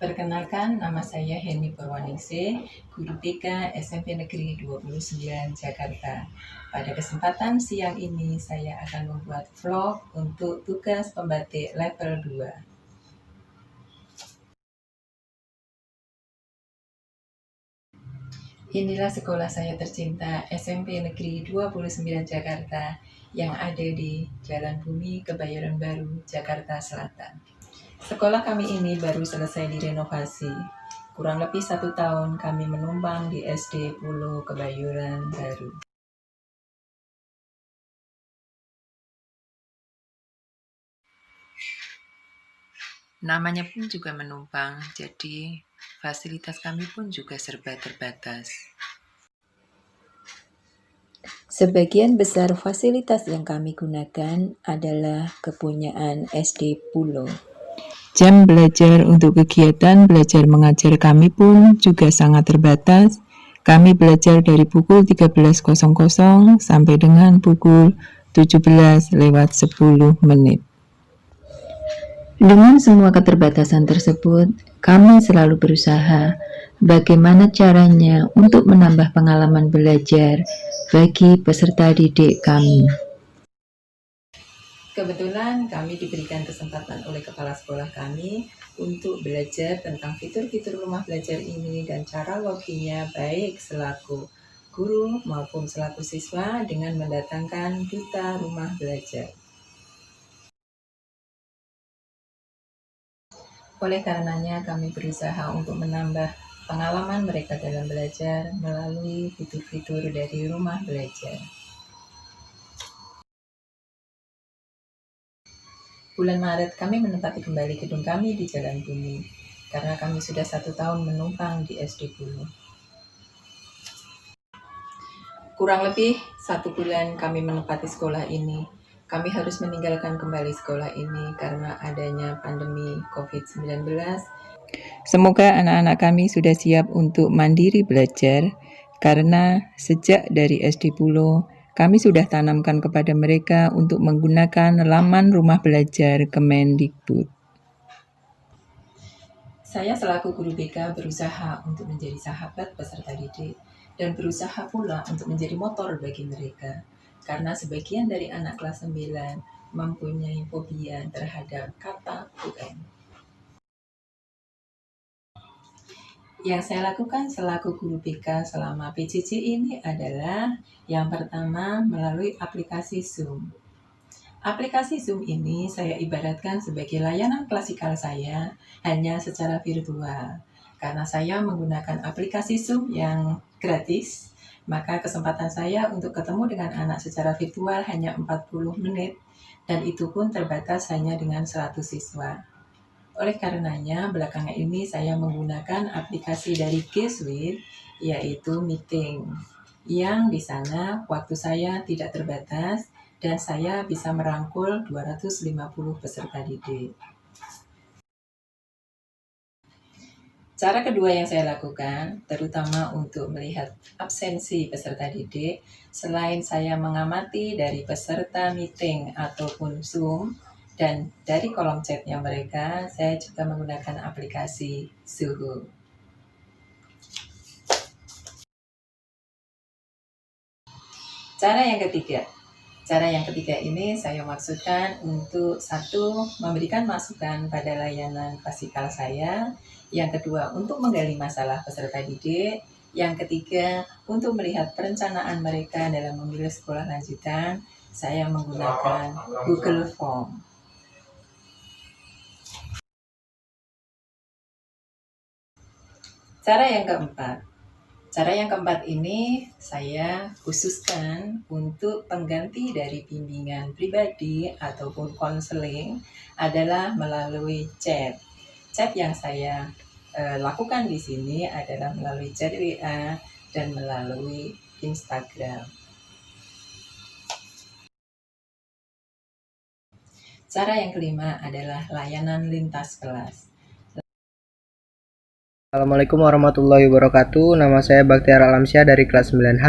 Perkenalkan, nama saya Heni Purwaningsih, Guru BK SMP Negeri 29 Jakarta. Pada kesempatan siang ini, saya akan membuat vlog untuk tugas pembatik level 2. Inilah sekolah saya tercinta, SMP Negeri 29 Jakarta, yang ada di Jalan Bumi, Kebayoran Baru, Jakarta Selatan. Sekolah kami ini baru selesai direnovasi. Kurang lebih 1 tahun kami menumpang di SD Pulau Kebayoran Baru. Namanya pun juga menumpang, jadi fasilitas kami pun juga serba terbatas. Sebagian besar fasilitas yang kami gunakan adalah kepunyaan SD Pulau. Jam belajar untuk kegiatan belajar mengajar kami pun juga sangat terbatas. Kami belajar dari pukul 13.00 sampai dengan pukul 17:10. Dengan semua keterbatasan tersebut, kami selalu berusaha bagaimana caranya untuk menambah pengalaman belajar bagi peserta didik kami. Kebetulan kami diberikan kesempatan oleh kepala sekolah kami untuk belajar tentang fitur-fitur rumah belajar ini dan cara loginya baik selaku guru maupun selaku siswa dengan mendatangkan duta rumah belajar. Oleh karenanya kami berusaha untuk menambah pengalaman mereka dalam belajar melalui fitur-fitur dari rumah belajar. Bulan Maret kami menempati kembali gedung kami di Jalan Bumi, karena kami sudah 1 tahun menumpang di SD Pulau. Kurang lebih 1 bulan kami menempati sekolah ini. Kami harus meninggalkan kembali sekolah ini karena adanya pandemi COVID-19. Semoga anak-anak kami sudah siap untuk mandiri belajar, karena sejak dari SD Pulau, kami sudah tanamkan kepada mereka untuk menggunakan laman rumah belajar Kemendikbud. Saya selaku guru BK berusaha untuk menjadi sahabat peserta didik dan berusaha pula untuk menjadi motor bagi mereka. Karena sebagian dari anak kelas 9 mempunyai fobia terhadap kata UN. Yang saya lakukan selaku guru BK selama PJJ ini adalah yang pertama melalui aplikasi Zoom. Aplikasi Zoom ini saya ibaratkan sebagai layanan klasikal saya hanya secara virtual. Karena saya menggunakan aplikasi Zoom yang gratis, maka kesempatan saya untuk ketemu dengan anak secara virtual hanya 40 menit dan itu pun terbatas hanya dengan 100 siswa. Oleh karenanya, belakangan ini saya menggunakan aplikasi dari G Suite, yaitu Meeting, yang di sana waktu saya tidak terbatas dan saya bisa merangkul 250 peserta didik. Cara kedua yang saya lakukan, terutama untuk melihat absensi peserta didik, selain saya mengamati dari peserta meeting ataupun Zoom, dan dari kolom chatnya mereka, saya juga menggunakan aplikasi Zoho. Cara yang ketiga ini saya maksudkan untuk satu, memberikan masukan pada layanan klasikal saya. Yang kedua, untuk menggali masalah peserta didik. Yang ketiga, untuk melihat perencanaan mereka dalam memilih sekolah lanjutan, saya menggunakan Google Form. Cara yang keempat ini saya khususkan untuk pengganti dari bimbingan pribadi ataupun konseling adalah melalui chat. Chat yang saya lakukan di sini adalah melalui chat WA dan melalui Instagram. Cara yang kelima adalah layanan lintas kelas. Assalamualaikum warahmatullahi wabarakatuh. Nama saya Baktiar Alamsyah dari kelas 9H.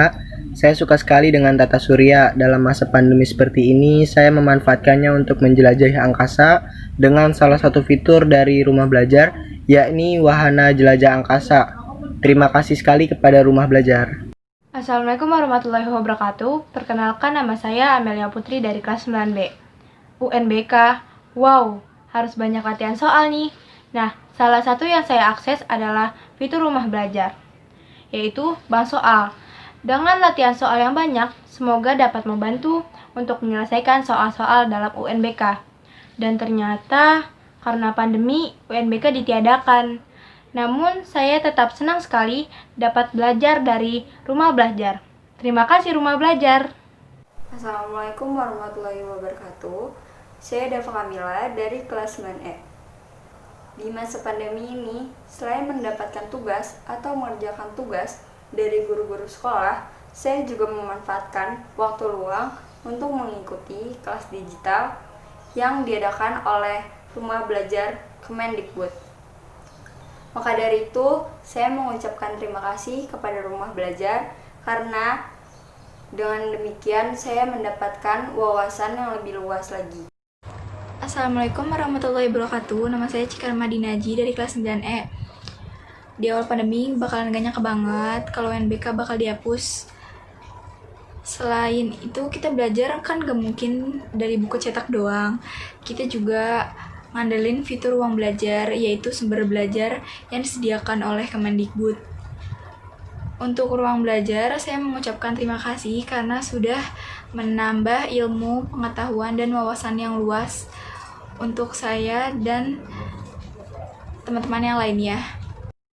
Saya suka sekali dengan tata surya. Dalam masa pandemi seperti ini, saya memanfaatkannya untuk menjelajahi angkasa dengan salah satu fitur dari rumah belajar, yakni wahana jelajah angkasa. Terima kasih sekali kepada Rumah Belajar. Assalamualaikum warahmatullahi wabarakatuh. Perkenalkan, nama saya Amelia Putri dari kelas 9B. UNBK, wow, harus banyak latihan soal nih. Nah, salah satu yang saya akses adalah fitur Rumah Belajar, yaitu bank soal. Dengan latihan soal yang banyak, semoga dapat membantu untuk menyelesaikan soal-soal dalam UNBK. Dan ternyata, karena pandemi, UNBK ditiadakan. Namun, saya tetap senang sekali dapat belajar dari Rumah Belajar. Terima kasih Rumah Belajar. Assalamualaikum warahmatullahi wabarakatuh. Saya Dava Kamila dari kelas 9E. Di masa pandemi ini, selain mendapatkan tugas atau mengerjakan tugas dari guru-guru sekolah, saya juga memanfaatkan waktu luang untuk mengikuti kelas digital yang diadakan oleh Rumah Belajar Kemendikbud. Maka dari itu, saya mengucapkan terima kasih kepada Rumah Belajar karena dengan demikian saya mendapatkan wawasan yang lebih luas lagi. Assalamualaikum warahmatullahi wabarakatuh. Nama saya Cikar Madinaji dari kelas 9E. Di awal pandemi bakalan gak nyangka banget kalau UNBK bakal dihapus. Selain itu kita belajar kan gak mungkin dari buku cetak doang. Kita juga ngandelin fitur ruang belajar, yaitu sumber belajar yang disediakan oleh Kemendikbud. Untuk ruang belajar, saya mengucapkan terima kasih karena sudah menambah ilmu, pengetahuan, dan wawasan yang luas untuk saya dan teman-teman yang lainnya.